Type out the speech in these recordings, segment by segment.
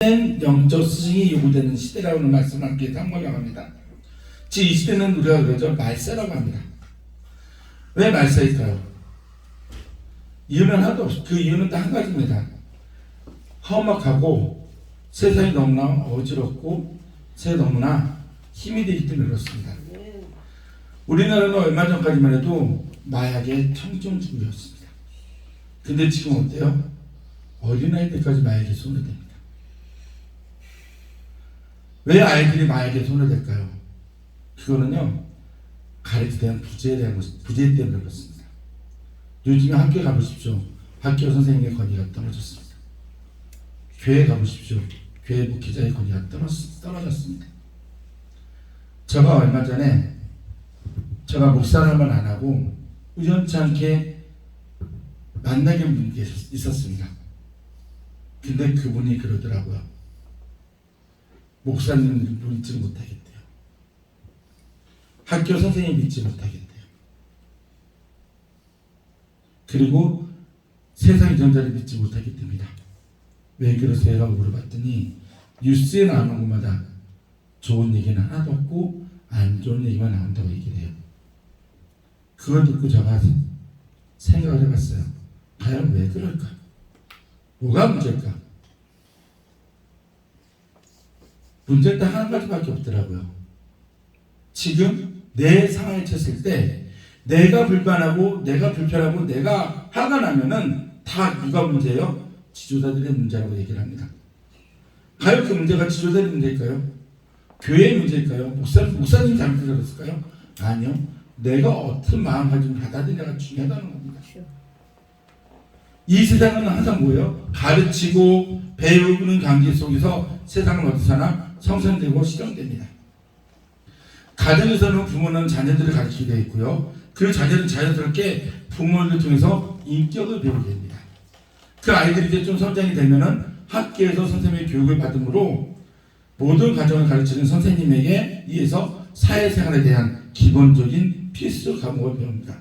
영적 스승이 요구되는 시대라고 말씀을 함께 탐구하려고 합니다. 즉 이 시대는 우리가 그러죠, 말세라고 합니다. 왜 말세일까요? 이유는 하나도 없어요. 그 이유는 딱 한 가지입니다. 험악하고 세상이 너무나 어지럽고 세상이 너무나 힘이 되기 때문에 그렇습니다. 우리나라는 얼마 전까지만 해도 마약의 청정주의였습니다. 근데 지금 어때요? 어린아이들까지 마약에 손을 댑니다. 왜 아이들이 마약에 손을 댈까요? 그거는요, 가르치에 대한 부재 때문에 그렇습니다. 요즘에 학교에 가보십시오. 학교 선생님의 권위가 떨어졌습니다. 교회 가보십시오. 교회 목회자의 권위가 떨어졌습니다. 제가 얼마 전에 제가 목사를만 안 하고 우연치 않게 만나게 된 분이 있었습니다. 근데 그분이 그러더라고요. 목사님 믿지 못하겠대요. 학교 선생님 믿지 못하겠대요. 그리고 세상 이전자를 믿지 못하겠답니다. 왜 그러세요? 라고 물어봤더니 뉴스에 나오는 것마다 좋은 얘기는 하나도 없고 안 좋은 얘기만 나온다고 얘기를 해요. 그걸 듣고 제가 생각을 해봤어요. 과연 왜 그럴까? 뭐가 문제일까? 문제는 딱 한 가지밖에 없더라고요. 지금 내 상황에 쳤을 때 내가 불만하고 내가 불편하고 내가 화가 나면은 다 누가 문제예요? 지도자들의 문제라고 얘기를 합니다. 과연 그 문제가 지도자의 문제일까요? 교회의 문제일까요? 목사님 잘못했을까요? 아니요. 내가 어떤 마음가짐을 받아들이냐가 중요하다는 겁니다. 이 세상은 항상 뭐예요? 가르치고 배우는 관계 속에서 세상은 어떻게 사나? 성선되고 실현됩니다. 가정에서는 부모는 자녀들을 가르치게 되어 있고요. 그 자녀는 자연스럽게 부모를 통해서 인격을 배우게 됩니다. 그 아이들이 이제 좀 성장이 되면은 학교에서 선생님의 교육을 받음으로 모든 가정을 가르치는 선생님에게 의해서 사회생활에 대한 기본적인 필수 과목을 배웁니다.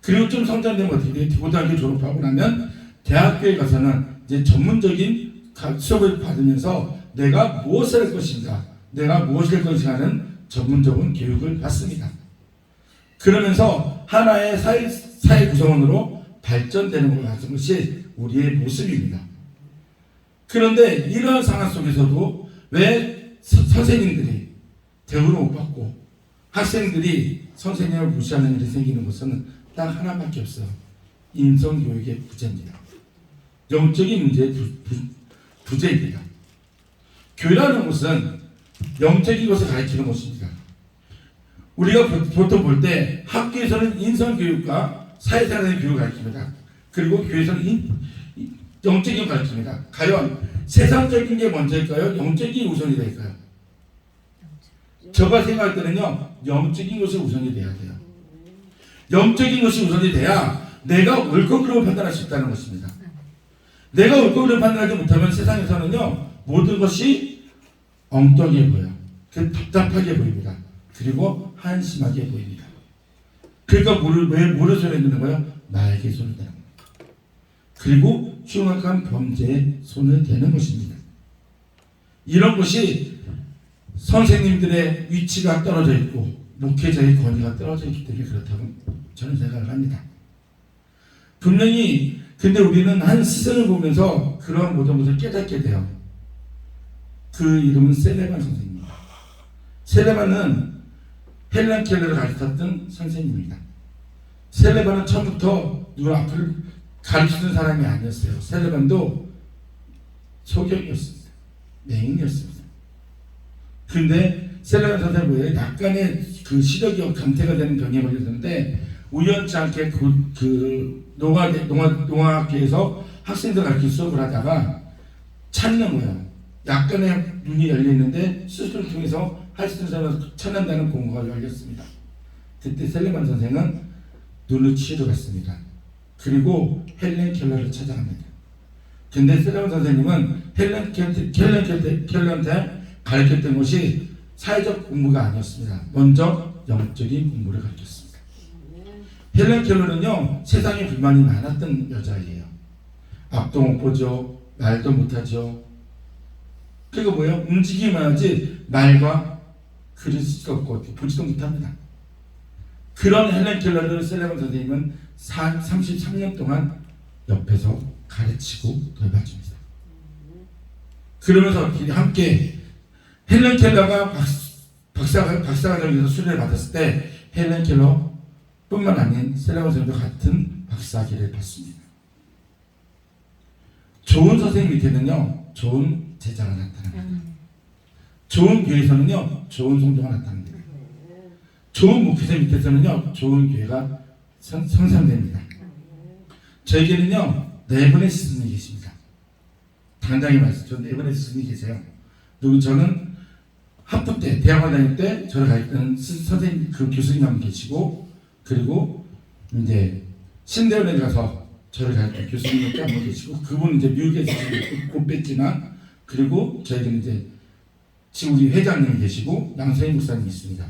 그리고 좀 성장되면 어떻게 돼요? 고등학교 졸업하고 나면 대학교에 가서는 이제 전문적인 수업을 받으면서 내가 무엇을 할 것인가, 내가 무엇을 할 것인가 하는 전문적인 교육을 받습니다. 그러면서 하나의 사회 구성원으로 발전되는 것 같은 것이 우리의 모습입니다. 그런데 이러한 상황 속에서도 왜 선생님들이 대우를 못 받고 학생들이 선생님을 무시하는 일이 생기는 것은 딱 하나밖에 없어요. 인성교육의 부재입니다. 영적인 문제의 부재입니다. 교회라는 것은 영적인 것을 가르치는 것입니다. 우리가 보통 볼 때 학교에서는 인성교육과 사회생활의 교육을 가르칩니다. 그리고 교회에서는 영적인 걸 가르칩니다. 과연 세상적인 게 먼저일까요? 영적인 우선이 될까요? 제가 생각할 때는요, 영적인 것이 우선이 돼야 돼요. 영적인 것이 우선이 돼야 내가 옳고 그름을 판단할 수 있다는 것입니다. 내가 옳고 그름을 판단하지 못하면 세상에서는요, 모든 것이 엉뚱하게 보여요. 답답하게 보입니다. 그리고 한심하게 보입니다. 그러니까 왜 뭐를 손에 드는 거예요? 나에게 손을 대는 겁니다. 그리고 흉악한 범죄에 손을 대는 것입니다. 이런 것이 선생님들의 위치가 떨어져 있고 목회자의 권위가 떨어져 있기 때문에 그렇다고 저는 생각을 합니다. 분명히 근데 우리는 한 스승을 보면서 그런 모든 것을 깨닫게 돼요. 그 이름은 셀레반 선생님입니다. 셀레반은 헬렌 켈러를 가르쳤던 선생님입니다. 셀레반은 처음부터 누구 앞을 가르치는 사람이 아니었어요. 셀레반도 소경이었습니다. 맹인이었습니다. 근데 셀레반 선생님 뭐예요? 약간의 그 시력이 감퇴가 되는 병에 걸렸는데 우연치 않게 그 농학교에서 학생들 가르칠 수업을 하다가 찾는 거예요. 약간의 눈이 열렸는데 수술을 통해서 할 수 있는 사람을 찾는다는 공고가 열렸습니다. 그때 셀레반 선생은 눈을 치유로 갔습니다. 그리고 헬렌 켈러를 찾아갑니다. 근데 셀레반 선생님은 헬렌 켈러한테 가르쳤던 것이 사회적 공부가 아니었습니다. 먼저 영적인 공부를 가르쳤습니다. 헬렌 켈러는요, 세상에 불만이 많았던 여자예요. 앞도 못 보죠. 말도 못하죠. 학교가 뭐예요? 움직이기만 하지 말과 글을 쓸 수가 없고 보지도 못합니다. 그런 헬렌 켈러를 셀레몬 선생님은 33년 동안 옆에서 가르치고 돌봐줍니다. 그러면서 함께 헬렌 켈러가 박사과정에서 수료를 받았을 때 헬렌 켈러 뿐만 아닌 셀레몬 선생님도 같은 박사학위를 받습니다. 좋은 선생님 밑에는요 좋은 제자가 나타납니다. 좋은 교회에서는요 좋은 성도가 나타납니다. 좋은 목회자 밑에서는요 좋은 교회가 성장됩니다. 저에게는요 네 분의 스승이 계십니다. 당장히 말씀, 네 분의 스승이 계세요. 저는 학부 때, 대학원 다닐 때 저를 가르치는 선생님, 그 교수님 한 분 계시고, 그리고 이제 신대원에 가서 저를 가르치는 교수님이 한 분 계시고, 그분은 이제 미국에서 곧 뺐지만, 그리고 저에게는 이제 지금 우리 회장님이 계시고, 양서인 목사님이 있습니다.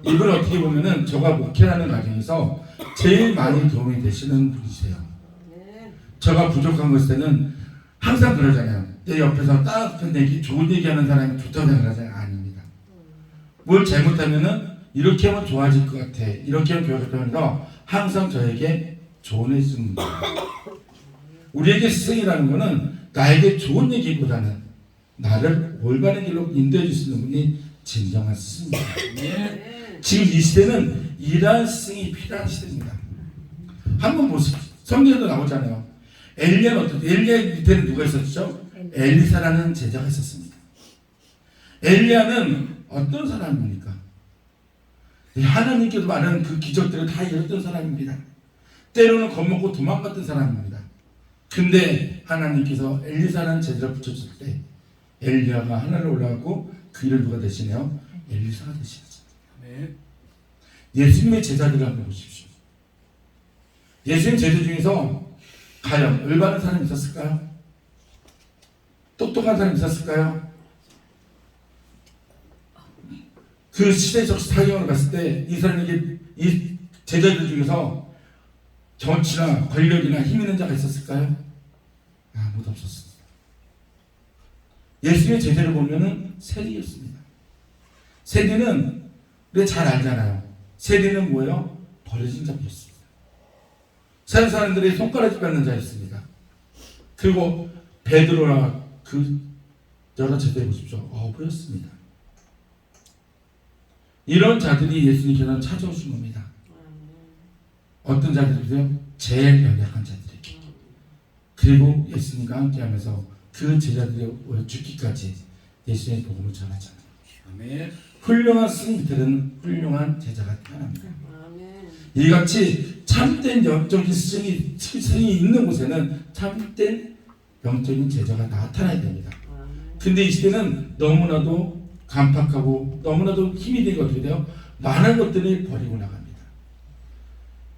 이분 어떻게 보면은 저가 목회하는 과정에서 제일 많이 도움이 되시는 분이세요. 저가 부족한 것일 때는 항상 그러잖아요. 내 옆에서 따뜻한 얘기, 좋은 얘기하는 사람이 좋다고 생각하잖아요. 아닙니다. 뭘 잘못하면은 이렇게 하면 좋아질 것 같아. 이렇게 하면 좋아질 것 같아서 항상 저에게 조언해 주는 거예요. 우리에게 스승이라는 거는 나에게 좋은 얘기보다는 나를 올바른 길로 인도해 줄 수 있는 분이 진정한 스승입니다. 지금 이 시대는 이러한 스승이 필요한 시대입니다. 한번 보십시오. 성경에도 나오잖아요. 엘리야 밑에는 누가 있었죠? 엘리사라는 제자가 있었습니다. 엘리야는 어떤 사람입니까? 하나님께서 말하는 그 기적들을 다 이뤘던 사람입니다. 때로는 겁먹고 도망갔던 사람입니다. 근데 하나님께서 엘리사라는 제자를 붙여줄 때 엘리야가 하늘로 올라가고 그 일을 누가 대신해요? 엘리사가 대신했습니다. 예수님의 제자들을 한번 보십시오. 예수님 제자 중에서 과연 올바른 사람이 있었을까요? 똑똑한 사람이 있었을까요? 그 시대적 사경을 봤을 때 이 사람에게 이 제자들 중에서 정치나 권력이나 힘 있는 자가 있었을까요? 아무도 없었습니다. 예수님의 제자를 보면은 세리였습니다. 세리는 우리가 잘 알잖아요. 세리는 뭐예요? 버려진 자였습니다. 세상 사람들이 손가락질 받는 자였습니다. 그리고 베드로나 그 여러 제자들 보십시오. 어부였습니다. 이런 자들이 예수님께서 찾아오신 겁니다. 어떤 자들이세요? 제일 연약한 자들에게. 그리고 예수님과 함께하면서 그 제자들이 죽기까지 예수님의 복음을 전하잖아요. 아멘. 훌륭한 스승 밑에는 훌륭한 제자가 태어납니다. 이같이 참된 영적인 스승이 있는 곳에는 참된 영적인 제자가 나타나야 됩니다. 근데 이 시대는 너무나도 간팍하고 너무나도 힘이 되게 어떻게 돼요? 많은 것들을 버리고 나갑니다.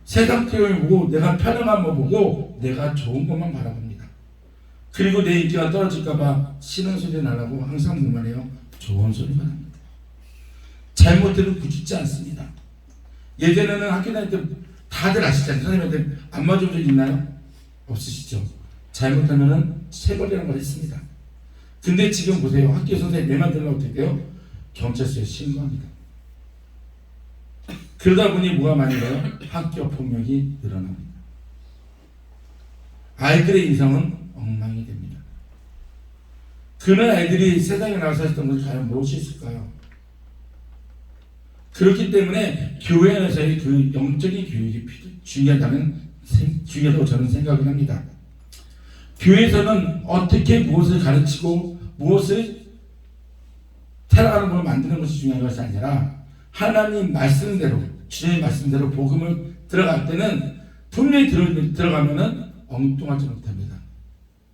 세상 태움을 보고 내가 편안한 거 보고 내가 좋은 것만 바라봅니다. 그리고 내 인기가 떨어질까봐 싫은 소리 나라고 항상 뭐만 해요? 좋은 소리만 합니다. 잘못들은 부짓지 않습니다. 예전에는 학교 다닐 때 다들 아시잖아요. 선생님한테 안 맞은 적 있나요? 없으시죠? 잘못하면은 체벌이라는 걸 했습니다. 근데 지금 보세요. 학교 선생님 내 만들면 어떻게 돼요? 경찰서에 신고합니다. 그러다 보니 뭐가 많이 돼요? 학교 폭력이 늘어납니다. 아이들의 인성은 엉망이 됩니다. 그런 아이들이 세상에 나와서 했던 것이 과연 무엇이 있을까요? 그렇기 때문에 교회 안에서의 그 영적인 교육이 중요하다고 저는 생각을 합니다. 교회에서는 어떻게 무엇을 가르치고 무엇을 살아가는 걸 만드는 것이 중요한 것이 아니라 하나님 말씀대로 주님의 말씀대로 복음을 들어갈 때는 분명히 들어가면은 엉뚱하지 못합니다.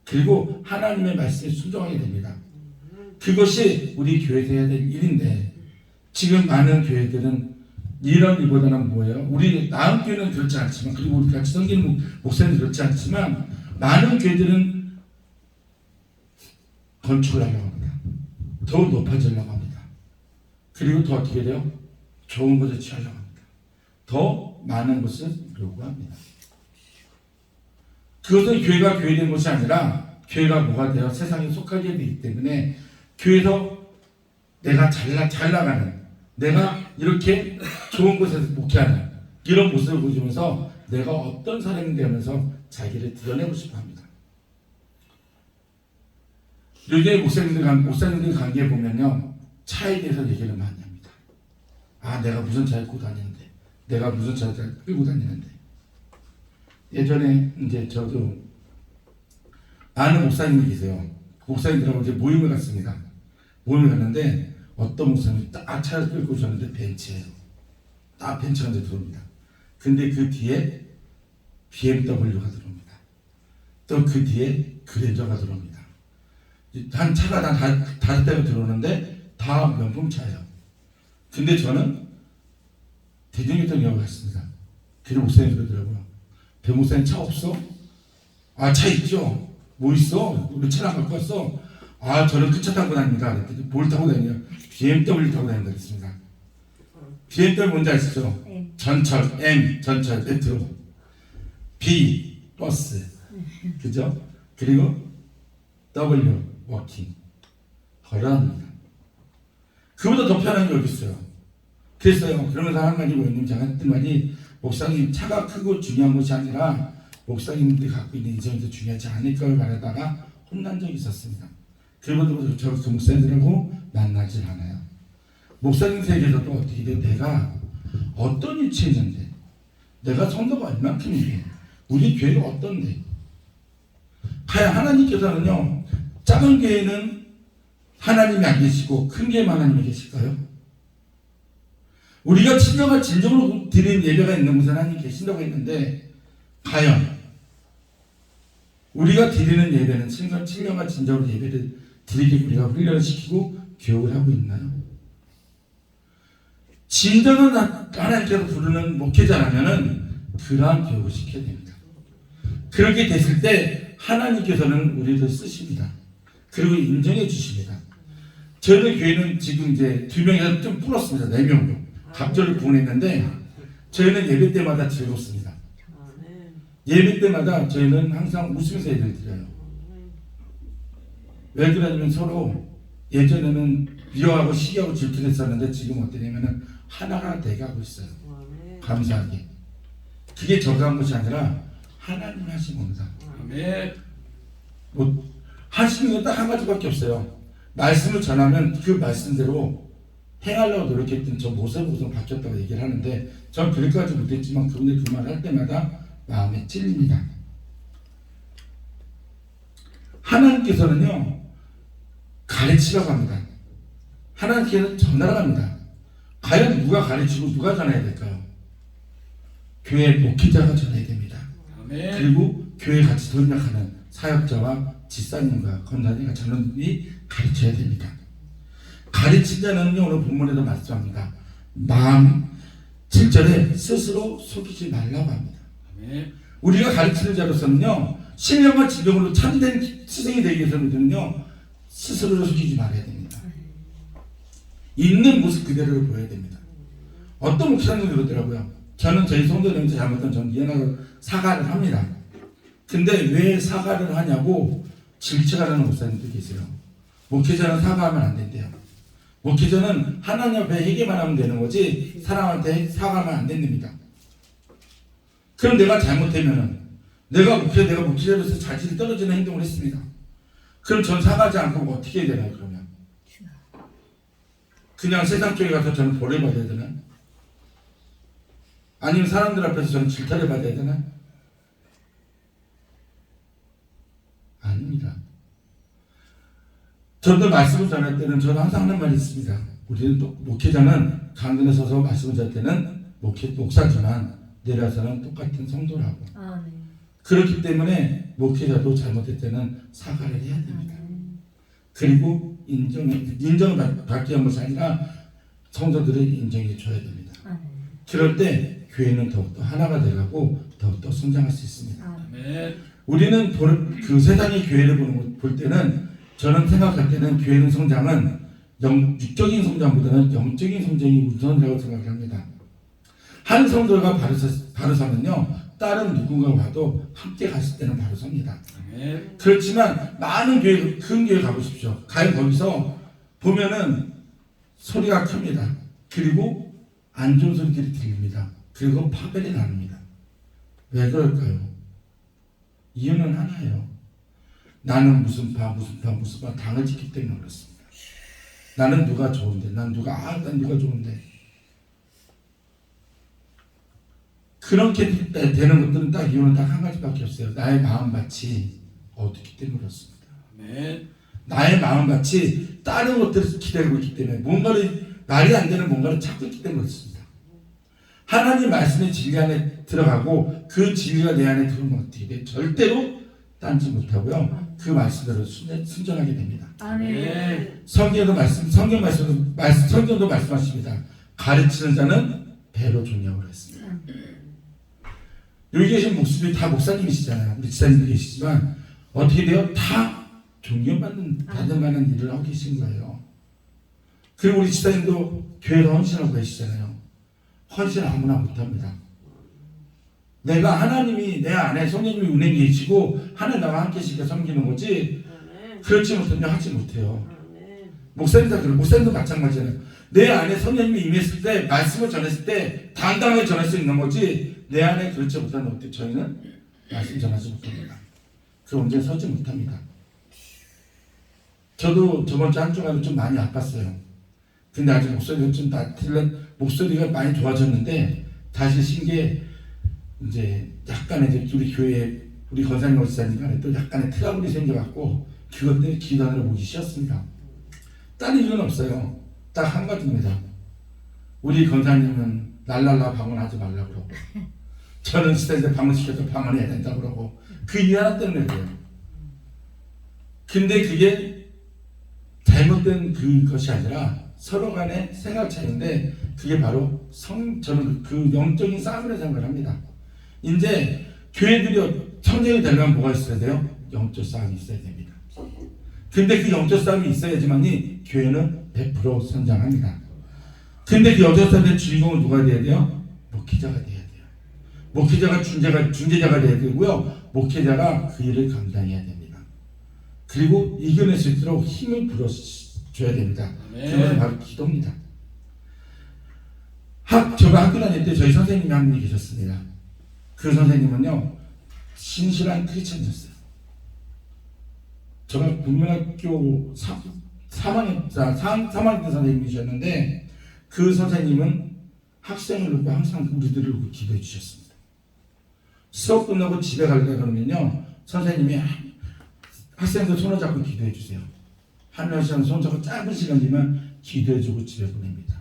그리고 하나님의 말씀에 순종하게 됩니다. 그것이 우리 교회에서 해야 될 일인데 지금 많은 교회들은 이런 일보다는 뭐예요? 우리 나은 교회는 그렇지 않지만 그리고 우리 같이 섬기는 목사님은 그렇지 않지만 많은 교회들은 건축을 하려고 합니다. 더 높아지려고 합니다. 그리고 더 어떻게 돼요? 좋은 것을 취하려고 합니다. 더 많은 것을 요구합니다. 그것은 교회가 교회된 것이 아니라 교회가 뭐가 되어 세상에 속하게 되기 때문에 교회에서 내가 잘 나가는, 내가 이렇게 좋은 곳에서 목회하는 이런 모습을 보여주면서 내가 어떤 사람이 되면서 자기를 드러내고 싶어 합니다. 요즘에 목사님들 관계에 보면요, 차에 대해서 얘기를 많이 합니다. 아, 내가 무슨 차를 끌고 다니는데, 내가 무슨 차를 끌고 다니는데. 예전에 이제 저도 아는 목사님이 계세요. 목사님들하고 이제 모임을 갔습니다. 모임을 갔는데 어떤 목사님이 딱 차를 끌고 오셨는데 벤츠예요. 딱 벤츠가 이제 들어옵니다. 근데 그 뒤에 BMW가 들어옵니다. 또 그 뒤에 그랜저가 들어옵니다. 한 차가 다섯 대가 들어오는데 다 명품차예요. 근데 저는 대중교통역을 갔습니다. 그래서 목사님 그러더라고요. 배 목사님 차 없어? 아, 차 있죠. 뭐 있어? 왜 차를 안 갖고 왔어? 아, 저는 그 차 타고 다닙니다. 그랬더니 뭘 타고 다니냐? BMW 타고 다닌다 그랬습니다. BMW 뭔지 아시죠? 전철, M, 전철, 메트로, B, 버스, 그죠? 그리고 W, 워킹, 걸어합니다. 그보다 더 편한 게 어디 있어요? 그랬어요. 그러면서 한 가지 뭐였냐면 제가 했던 말이, 목사님 차가 크고 중요한 것이 아니라 목사님들이 갖고 있는 인생이 더 중요하지 않을 걸 바라다가 혼난 적이 있었습니다. 그러면서 저 그 목사님들하고 만나질 않아요. 목사님 세계에서도 어떻게 돼? 내가 어떤 위치에 있는데, 내가 성도가 얼만큼인데, 우리 교회가 어떤데, 과연 하나님께서는요, 작은 교회는 하나님이 안 계시고 큰 교회만 하나님이 계실까요? 우리가 진정한 진정으로 드리는 예배가 있는 곳에 하나님이 계신다고 했는데, 과연 우리가 드리는 예배는 진정한 진정으로 예배를 드리게 우리가 훈련을 시키고 교육을 하고 있나요? 진정한 하나님께서 부르는 목회자라면은 그러한 교육을 시켜야 됩니다. 그렇게 됐을 때 하나님께서는 우리를 쓰십니다. 그리고 인정해 주십니다. 저희 교회는 지금 이제 2명이서 좀 불었습니다. 4명으로 갑절을 구원했는데 저희는 예배 때마다 즐겁습니다. 예배 때마다 저희는 항상 웃으면서 예배를 드려요. 왜 그러냐면 서로 예전에는 미워하고 시기하고 질투했었는데 지금 어떠냐면은 하나가 되게 하고 있어요. 감사하게. 그게 저가 한 것이 아니라 하나님 하신 겁니다. 뭐 하시는 건 딱 한 가지밖에 없어요. 말씀을 전하면 그 말씀대로 행하려고 노력했던 저 모습 바뀌었다고 얘기를 하는데 전 그렇게까지 못했지만 그분들 그 말을 할 때마다 마음에 찔립니다. 하나님께서는요 가르치라고 합니다. 하나님께서는 전하라고 합니다. 과연 누가 가르치고 누가 전해야 될까요? 교회 목회자가 전해야 됩니다. 아멘. 그리고 교회 같이 동력하는 사역자와 집사님과 권사님과 전원들이 가르쳐야 됩니다. 가르치자는요 오늘 본문에도 말씀합니다. 마음 7절에 스스로 속이지 말라고 합니다. 아멘. 우리가 가르치는 자로서는요 신령과 지병으로 참된 스승이 되기 위해서는요 스스로를 속이지 말아야 됩니다. 있는 모습 그대로를 보여야 됩니다. 어떤 목사님이 그러더라고요. 저는 저희 성도님한테 잘못하면 전 미안하고 사과를 합니다. 근데 왜 사과를 하냐고 질책하는 목사님도 계세요. 목회자는 사과하면 안 된대요. 목회자는 하나님 앞에 회개만 하면 되는 거지 사람한테 사과하면 안 된답니다. 그럼 내가 잘못하면은 내가 목회자로서 자질이 떨어지는 행동을 했습니다. 그럼 전 사과하지 않고 어떻게 해야 되나요? 그러면 그냥 세상 쪽에 가서 저는 벌을 받아야 되나요? 아니면 사람들 앞에서 저는 질타를 받아야 되나요? 아닙니다. 저도 말씀을 전할 때는 저는 항상 하는 말이 있습니다. 우리는 또 목회자는 강단에 서서 말씀을 전할 때는 목사지만 내려서는 똑같은 성도라고. 아, 네. 그렇기 때문에 목회자도 잘못할 때는 사과를 해야 됩니다. 그리고 인정을 받기 위한 것이 아니라 성도들을 인정해 줘야 됩니다. 아, 네. 그럴 때 교회는 더욱더 하나가 되고 더욱더 성장할 수 있습니다. 아, 네. 우리는 그 세상의 교회를 볼 때는 저는 생각할 때는 교회는 성장은 육적인 성장보다는 영적인 성장이 우선이라고 생각을 합니다. 한 성도가 바로 서면요 다른 누군가 와도 함께 갔을 때는 바로 섭니다. 그렇지만 많은 교회, 큰 교회 가보십시오. 과연 거기서 보면은 소리가 큽니다. 그리고 안 좋은 소리들이 들립니다. 그리고 파멸이 납니다. 왜 그럴까요? 이유는 하나예요. 나는 무슨 파 당을 짓기 때문에 그렇습니다. 나는 누가 좋은데, 난 누가 좋은데. 그렇게 되는 것들은 딱 이유는 딱 한 가지밖에 없어요. 나의 마음밭이 어둡기 때문에 그렇습니다. 네. 나의 마음밭이 다른 것들을 기다리고 있기 때문에 말이 안 되는 뭔가를 찾고 있기 때문에 그렇습니다. 하나님 말씀의 진리 안에 들어가고 그 진리가 내 안에 들어오면 어떻게 돼? 절대로 딴지 못하고요. 그 말씀대로 순종하게 됩니다. 아멘. 성경도 말씀하십니다. 가르치는 자는 배로 존경을 했습니다. 여기 계신 목수들이 다 목사님이시잖아요. 우리 지사님도 계시지만 어떻게 돼요? 다 존경받는 만한 일을 하고 계신 거예요. 그리고 우리 지사님도 교회로 헌신하고 계시잖아요. 헌신 아무나 못합니다. 내가 하나님이 내 안에 성령님이 운행이 계시고 하나님 나와 함께 계시니까 섬기는 거지. 그렇지 못하면 하지 못해요. 목사님도 마찬가지잖아요. 내 안에 성령님이 임했을 때 말씀을 전했을 때 당당하게 전할 수 있는 거지. 내 안에 그렇지 못하는 어때 저희는 말씀 전하지 못합니다. 그 문제에 서지 못합니다. 저도 저번 주 한 주간에 좀 많이 아팠어요. 근데 아직 목소리가 많이 좋아졌는데 다시 신게 이제 약간의 우리 교회 우리 권사님 목사님 간에 또 약간의 트러블이 생겨갖고 그것 때문에 기도하느라 목이 쉬었습니다. 다른 이유는 없어요. 딱 한 가지입니다. 우리 권사님은 랄랄라 방언하지 말라고 그러고 저는 시대에 방언시켜서 방언해야 된다고 그러고 그 이유 하나 때문에 그래요. 근데 그게 잘못된 그것이 아니라 서로 간의 생각 차이인데 그게 바로 저는 그 영적인 싸움이라고 생각을 합니다. 이제 교회들이 성령이 되려면 뭐가 있어야 돼요? 영적 싸움이 있어야 됩니다. 근데 그 영적 싸움이 있어야지만이 교회는 100% 성장합니다. 근데 그 영적 싸움의 주인공은 누가 돼야 돼요? 목회자가 돼야 돼요. 목회자가 중재자가 돼야 되고요. 목회자가 그 일을 감당해야 됩니다. 그리고 이겨낼 수 있도록 힘을 불어줘야 됩니다. 그것은 바로 기도입니다. 제가 학교 다닐 때 저희 선생님이 한 분이 계셨습니다. 그 선생님은요 신실한 크리스천이었어요. 제가 국민학교 3학년 선생님이셨는데 그 선생님은 학생을 놓고 항상 우리들을 놓고 기도해 주셨습니다. 수업 끝나고 집에 가려고 그러면요 선생님이 학생들 손을 잡고 기도해 주세요. 한 시간 손 잡고 짧은 시간이면 기도해 주고 집에 보냅니다.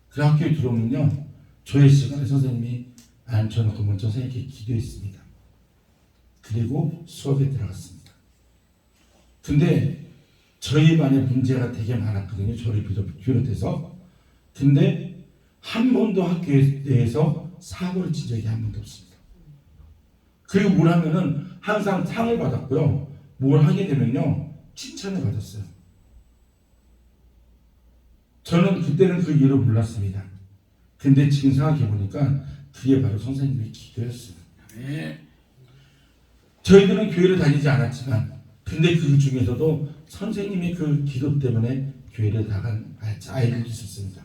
그 학교에 들어오면요 조회 시간에 선생님이 앉혀놓고 먼저 선생님께 기도했습니다. 그리고 수업에 들어갔습니다. 근데 저희 반에 문제가 되게 많았거든요. 저를 비롯해서. 근데 한 번도 학교에 대해서 사고를 친 적이 한 번도 없습니다. 그리고 뭘 하면은 항상 상을 받았고요. 뭘 하게 되면요 칭찬을 받았어요. 저는 그때는 그 이유를 몰랐습니다. 근데 지금 생각해 보니까 그게 바로 선생님의 기도였어요. 네. 저희들은 교회를 다니지 않았지만 근데 그 중에서도 선생님의 그 기도 때문에 교회를 나간 아이들도 있었습니다.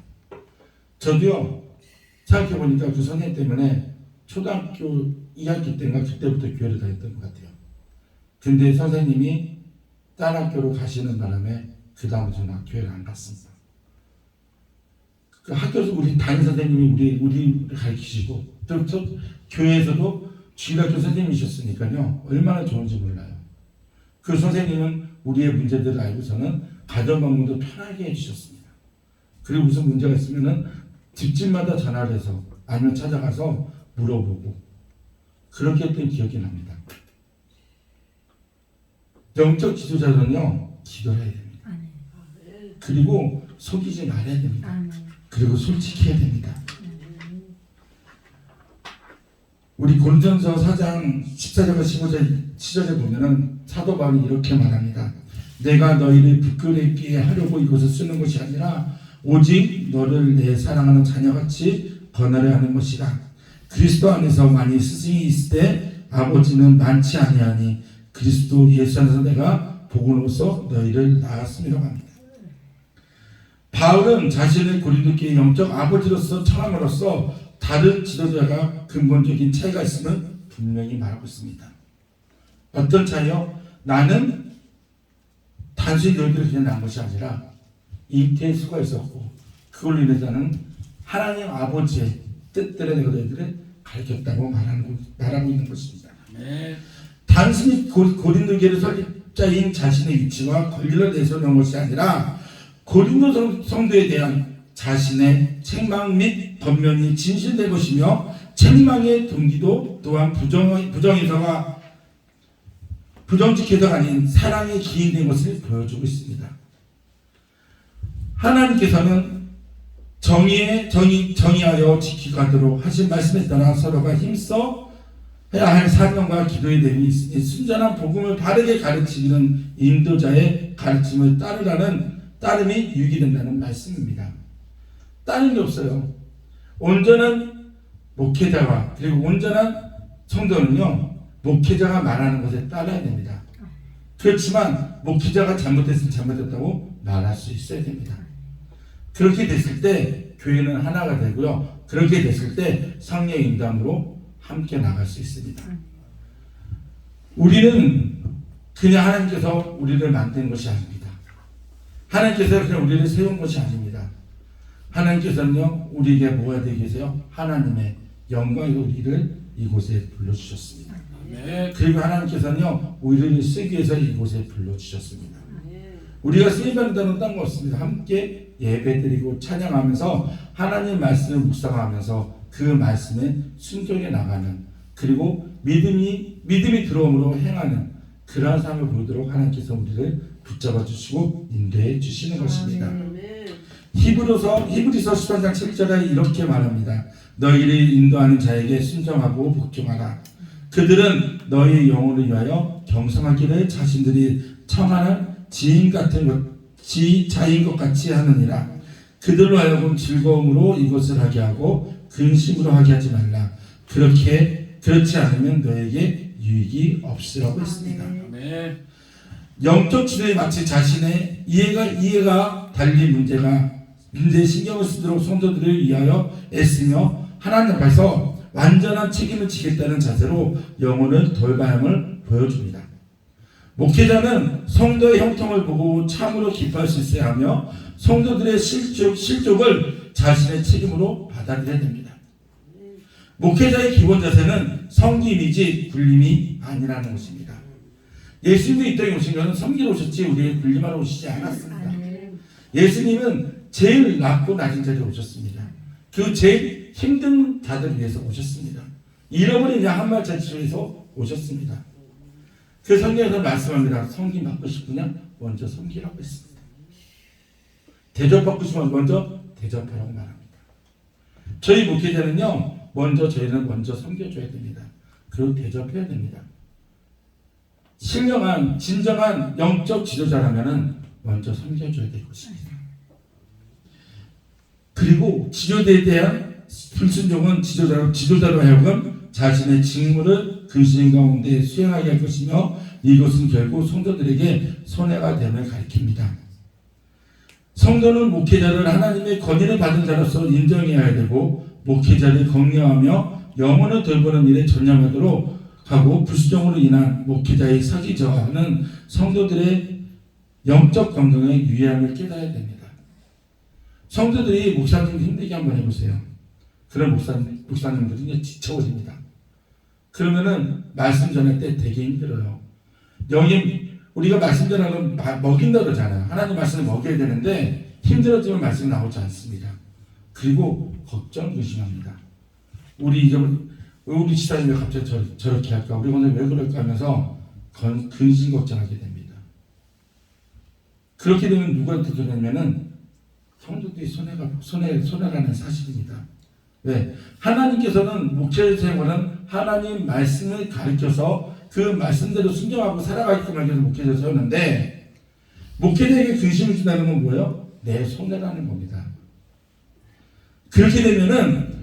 저도요 생각해 보니까 그 선생님 때문에 초등학교 2학기 때인가 그때부터 교회를 다녔던 것 같아요. 근데 선생님이 딴 학교로 가시는 바람에 그 다음부터는 교회를 안 갔습니다. 그 학교에서 우리 담임 선생님이 우리 가르치시고 또 교회에서도 주일학교 선생님이셨으니까요 얼마나 좋은지 몰라요. 그 선생님은 우리의 문제들을 알고서는 가정방문도 편하게 해주셨습니다. 그리고 무슨 문제가 있으면은 집집마다 전화를 해서 아니면 찾아가서 물어보고 그렇게 했던 기억이 납니다. 영적 지도자는요 기도해야 됩니다. 그리고 속이지 말아야 됩니다. 그리고 솔직해야 됩니다. 우리 고린도전서 4장 14절과 15절 시절에 보면은 사도 바울이 이렇게 말합니다. 내가 너희를 부끄럽게 하려고 이것을 쓰는 것이 아니라 오직 너를 내 사랑하는 자녀같이 권하려 하는 것이다. 그리스도 안에서 만일 스승이 있을 때 아버지는 많지 아니하니 그리스도 예수 안에서 내가 복으로써 너희를 낳았음이라고 합니다. 바울은 자신의 고린도 교회의 영적 아버지로서 청함으로써 다른 지도자가 근본적인 차이가 있음을 분명히 말하고 있습니다. 어떤 차이요? 나는 단순히 너희들을 그냥 낳은 것이 아니라 잉태의 수가 있었고 그걸로 인해서 나는 하나님 아버지의 뜻대로 내가 너희들을 가르쳤다고 말하고 있는 것입니다. 아멘. 단순히 고린도 교회의 설립자인 자신의 위치와 권리를 내세우는 것이 아니라 고린도 성도에 대한 자신의 책망 및 권면이 진실된 것이며 책망의 동기도 또한 부정해서가 부정직해서가 아닌 사랑에 기인된 것을 보여주고 있습니다. 하나님께서는 정의하여 지키도록 하신 말씀에 따라 서로가 힘써 해야 할 사명과 기도의 내용이 있으니 순전한 복음을 바르게 가르치는 인도자의 가르침을 따름이 유기된다는 말씀입니다. 다른 게 없어요. 온전한 목회자와 그리고 온전한 성도는요, 목회자가 말하는 것에 따라야 됩니다. 그렇지만 목회자가 잘못했으면 잘못했다고 말할 수 있어야 됩니다. 그렇게 됐을 때 교회는 하나가 되고요. 그렇게 됐을 때 성령의 인도함으로 함께 나갈 수 있습니다. 우리는 그냥 하나님께서 우리를 만든 것이 아닙니다. 하나님께서 그냥 우리를 세운 것이 아닙니다. 하나님께서는요, 우리에게 뭐가 되게 계세요? 하나님의 영광으로 우리를 이곳에 불러주셨습니다. 그리고 하나님께서는요, 우리를 쓰기 위해서 이곳에 불러주셨습니다. 우리가 쓰임받는다는 딴 거 없습니다. 함께 예배드리고 찬양하면서 하나님 말씀을 묵상하면서 그 말씀에 순종해 나가는, 그리고 믿음이 들어옴으로 행하는 그러한 삶을 보이도록 하나님께서 우리를 붙잡아 주시고 인도해 주시는 것입니다. 히브리서 13장 7절에 이렇게 말합니다. 너희를 인도하는 자에게 순종하고 복종하라. 그들은 너희 영혼을 위하여 경성하기를 자신들이 청하는 자인 것 같이 하느니라. 그들로 하여금 즐거움으로 이것을 하게 하고 근심으로 하게 하지 말라. 그렇지 않으면 너에게 유익이 없으라고 했습니다. 아멘. 영적 지도에 마치 자신의 이해가 달린 문제에 신경을 쓰도록 성도들을 위하여 애쓰며 하나님 앞에서 완전한 책임을 지겠다는 자세로 영혼을 돌봐함을 보여줍니다. 목회자는 성도의 형통을 보고 참으로 기뻐할 수 있어야 하며 성도들의 실족을 자신의 책임으로 받아들여야 됩니다. 목회자의 기본 자세는 섬김이지 굴림이 아니라는 것입니다. 예수님도 이 땅에 오신 것은 섬기러 오셨지 우리의 굴림하러 오시지 않았습니다. 예수님은 제일 낮고 낮은 자리에 오셨습니다. 그 제일 힘든 자들을 위해서 오셨습니다. 잃어버린 양 한 마리 찾으셔서 오셨습니다. 그 성경에서 말씀합니다. 섬김 받고 싶으냐? 먼저 섬기라고 했습니다. 대접받고 싶으면 먼저 대접하라고 말합니다. 저희 목회자는요, 저희는 먼저 섬겨줘야 됩니다. 그리고 대접해야 됩니다. 신령한 진정한 영적 지도자라면은 먼저 섬겨줘야 될 것입니다. 그리고 지도자에 대한 불순종은 지도자로 하여금 자신의 직무를 근심 가운데 수행하게 할 것이며 이것은 결국 성도들에게 손해가 됨을 가리킵니다. 성도는 목회자를 하나님의 권위를 받은 자로서 인정해야 되고 목회자를 걱정하며 영혼을 돌보는 일에 전념하도록 하고 불순종으로 인한 목회자의 사기 저하는 성도들의 영적 건강에 유의함을 깨달아야 됩니다. 성도들이 목사님 힘들게 한번 해보세요. 그런 목사님들은 지쳐버립니다. 그러면은 말씀 전할 때 되게 힘들어요. 여기 우리가 말씀 전하면 먹인다 그러잖아요. 하나님 말씀을 먹여야 되는데 힘들어지면 말씀이 나오지 않습니다. 그리고 걱정 의심합니다. 우리 지사님 왜 갑자기 저렇게 할까? 우리 오늘 왜 그럴까 하면서 근심 걱정하게 됩니다. 그렇게 되면 누가 두드리냐면은 성도들이 손해라는 사실입니다. 왜? 하나님께서는 목회의 생활은 하나님 말씀을 가르쳐서 그 말씀대로 순종하고 살아가게끔 하기 위해서 목회자를 세웠는데 목회자에게 근심을 준다는 건 뭐예요? 내 손해라는 겁니다. 그렇게 되면은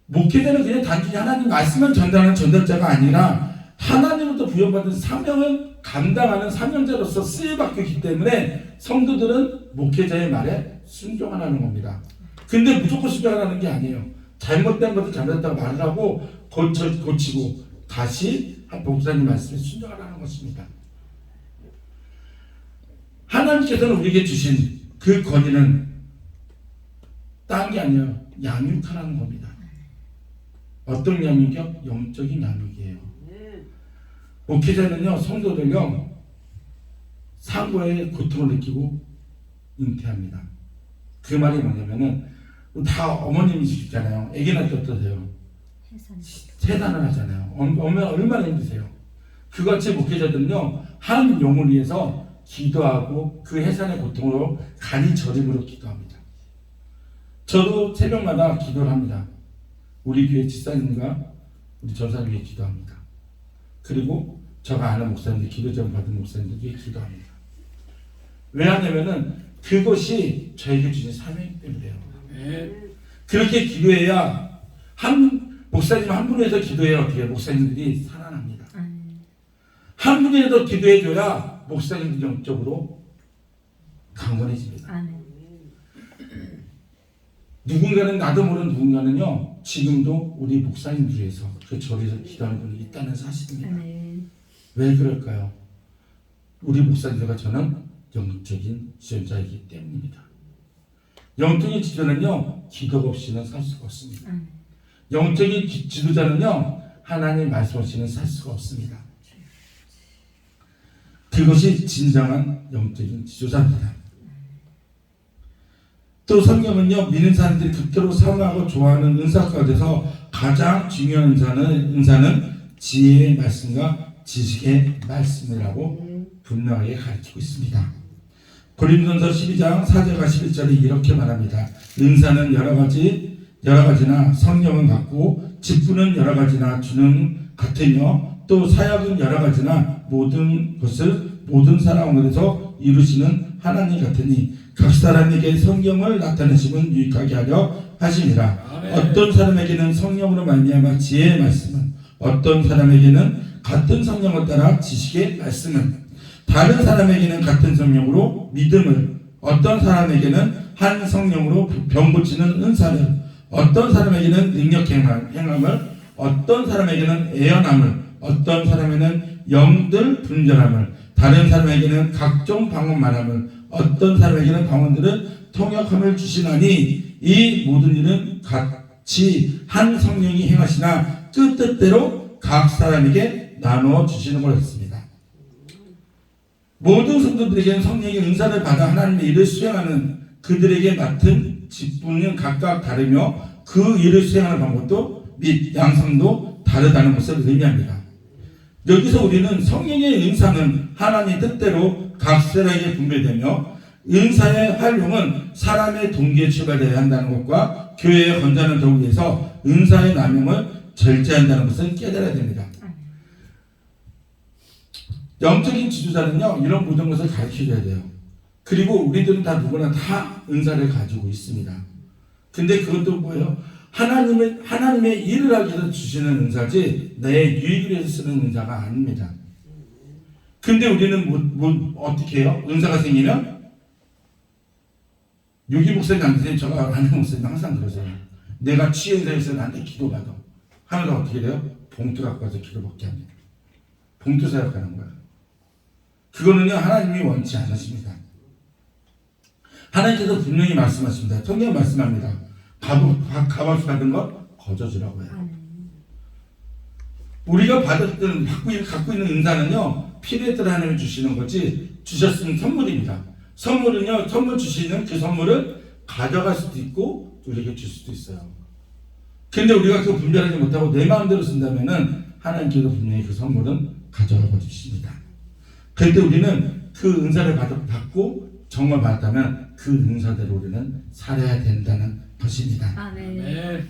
목회자는 그냥 단순히 하나님 말씀만 전달하는 전달자가 아니라 하나님으로부터 부여받은 사명을 감당하는 사명자로서 쓰여받기 때문에 성도들은 목회자의 말에 순종하라는 겁니다. 근데 무조건 순종하라는 게 아니에요. 잘못된 것도 잘못됐다고 말을 하고 고치고 다시 목사님 말씀에 순종하라는 것입니다. 하나님께서는 우리에게 주신 그 권위는 딴 게 아니에요. 양육하라는 겁니다. 어떤 양육이요? 영적인 양육이에요. 목회자는요, 성도들요, 상고의 고통을 느끼고 잉태합니다. 그 말이 뭐냐면은 다 어머님이시잖아요. 아기 낳을 때 어떠세요? 세단을 하잖아요. 얼마나 힘드세요? 그같이 목회자들은요, 한 영을 위해서 기도하고 그 해산의 고통으로 간이 저림으로 기도합니다. 저도 새벽마다 기도를 합니다. 우리 교회 집사님과 우리 전사님 위해 기도합니다. 그리고 제가 아는 목사님들, 기도제를 받은 목사님들 위해 기도합니다. 왜 하냐면은 그것이 저에게 주신 사명 때문에요. 그렇게 기도해야 목사님 한 분에서 기도해야 어떻게 목사님들이 살아납니다. 한 분이라도 기도해줘야 목사님들 영적으로 강건해집니다. 누군가는, 나도 모르는 누군가는요, 지금도 우리 목사님들 위해서 그 절에서 기도하는 분이 있다는 사실입니다. 왜 그럴까요? 우리 목사님들과 저는 영적인 지존자이기 때문입니다. 영적인 지존자는요, 기도 없이는 살 수가 없습니다. 영적인 지도자는요, 하나님 말씀 없이는 살 수가 없습니다. 그것이 진정한 영적인 지도자입니다. 또 성경은요, 믿는 사람들이 극도로 사랑하고 좋아하는 은사 가운데서 가장 중요한 은사는 지혜의 말씀과 지식의 말씀이라고 분명하게 가르치고 있습니다. 고린도전서 12장 4절과 11절에 이렇게 말합니다. 은사는 여러 가지나 성령은 같고 직분은 여러 가지나 주는 같으며 또 사역은 여러 가지나 모든 것을 모든 사람에게서 이루시는 하나님 같으니 각 사람에게 성령을 나타내심은 유익하게 하려 하심이라. 어떤 사람에게는 성령으로 말미암아 지혜의 말씀은, 어떤 사람에게는 같은 성령을 따라 지식의 말씀은, 다른 사람에게는 같은 성령으로 믿음을, 어떤 사람에게는 한 성령으로 병 고치는 은사를, 어떤 사람에게는 능력 행함을, 어떤 사람에게는 애언함을, 어떤 사람에게는 영들 분별함을, 다른 사람에게는 각종 방언 말함을, 어떤 사람에게는 방언들은 통역함을 주시나니 이 모든 일은 같이 한 성령이 행하시나 그 뜻대로 각 사람에게 나누어 주시는 것입니다. 모든 성도들에게는 성령의 은사를 받아 하나님의 일을 수행하는 그들에게 맡은 직분은 각각 다르며 그 일을 수행하는 방법도 및 양상도 다르다는 것을 의미합니다. 여기서 우리는 성령의 은사는 하나님의 뜻대로 각 사람에게 분배되며 은사의 활용은 사람의 동기에 출발되어야 한다는 것과 교회의 건전한 도를 위해서 은사의 남용을 절제한다는 것을 깨달아야 됩니다. 영적인 지도자는요, 이런 모든 것을 가르쳐줘야 돼요. 그리고 우리들은 다 누구나 다 은사를 가지고 있습니다. 근데 그것도 뭐예요? 하나님의 일을 하기 위해서 주시는 은사지 내 유익을 위해서 쓰는 은사가 아닙니다. 근데 우리는 어떻게 해요? 은사가 생기면 여기 목사님 안 되세요? 제가 아는 목사님 항상 그러세요. 내가 취은사에서 나한테 기도받아 하면서 어떻게 돼요? 봉투 갖고 와서 기도받게 합니다. 봉투 사역하는 거예요. 그거는요, 하나님이 원치 않으십니다. 하나님께서 분명히 말씀하십니다. 성경 말씀합니다. 값없이 받은 것 거저주라고 해요. 우리가 갖고 있는 은사는요, 필요에 따라 하나님이 주시는 거지, 주셨으면 선물입니다. 선물은요, 선물 주시는 그 선물을 가져갈 수도 있고 우리에게 줄 수도 있어요. 근데 우리가 그거 분별하지 못하고 내 마음대로 쓴다면은 하나님께서 분명히 그 선물은 가져가 주십니다. 그런데 우리는 그 은사를 받고 정말 받았다면 그 은사대로 우리는 살아야 된다는 것입니다. 네.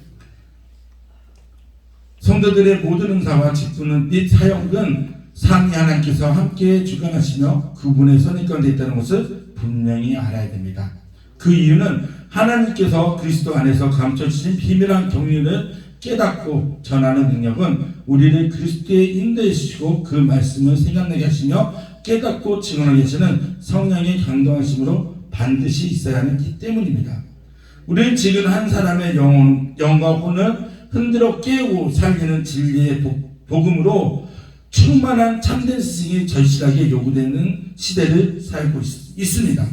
성도들의 모든 은사와 직분은 및 사역은 삼위 하나님께서 함께 주관하시며 그분의 선입 가운데 있다는 것을 분명히 알아야 됩니다. 그 이유는 하나님께서 그리스도 안에서 감춰주신 비밀한 경륜을 깨닫고 전하는 능력은 우리를 그리스도에 인도해 주시고 그 말씀을 생각나게 하시며 깨닫고 증언하게 하시는 성령의 강동하심으로 반드시 있어야 하기 때문입니다. 우리는 지금 한 사람의 영과 혼을 흔들어 깨우고 살리는 진리의 복음으로 충만한 참된 스승이 절실하게 요구되는 시대를 살고 있습니다.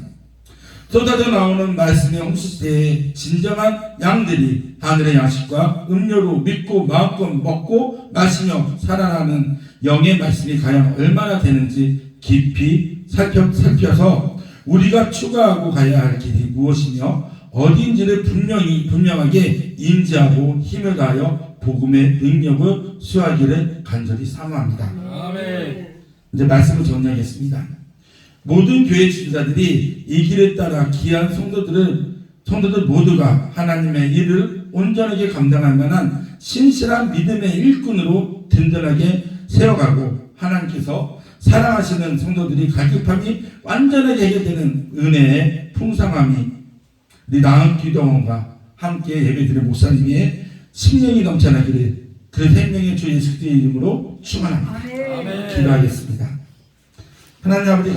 쏟아져 나오는 말씀의 홍수시대에 진정한 양들이 하늘의 양식과 음료로 믿고 마음껏 먹고 마시며 살아나는 영의 말씀이 과연 얼마나 되는지 깊이 살펴서 우리가 추구하고 가야 할 길이 무엇이며 어디인지를 분명하게 인지하고 힘을 다하여 복음의 능력을 수하기를 간절히 사모합니다. 아멘. 이제 말씀을 정리하겠습니다. 모든 교회 지도자들이 이 길에 따라 귀한 성도들 모두가 하나님의 일을 온전하게 감당할 만한 신실한 믿음의 일꾼으로 든든하게 세워가고 하나님께서 사랑하시는 성도들이 갈급함이 완전하게 해결되는 은혜의 풍성함이 우리 나은 기도원과 함께 예배드린 목사님의 심령이 넘쳐나기를 그 생명의 주 예수 그리스도의 이름으로 축원합니다. 아멘. 기도하겠습니다. 하나님 아버지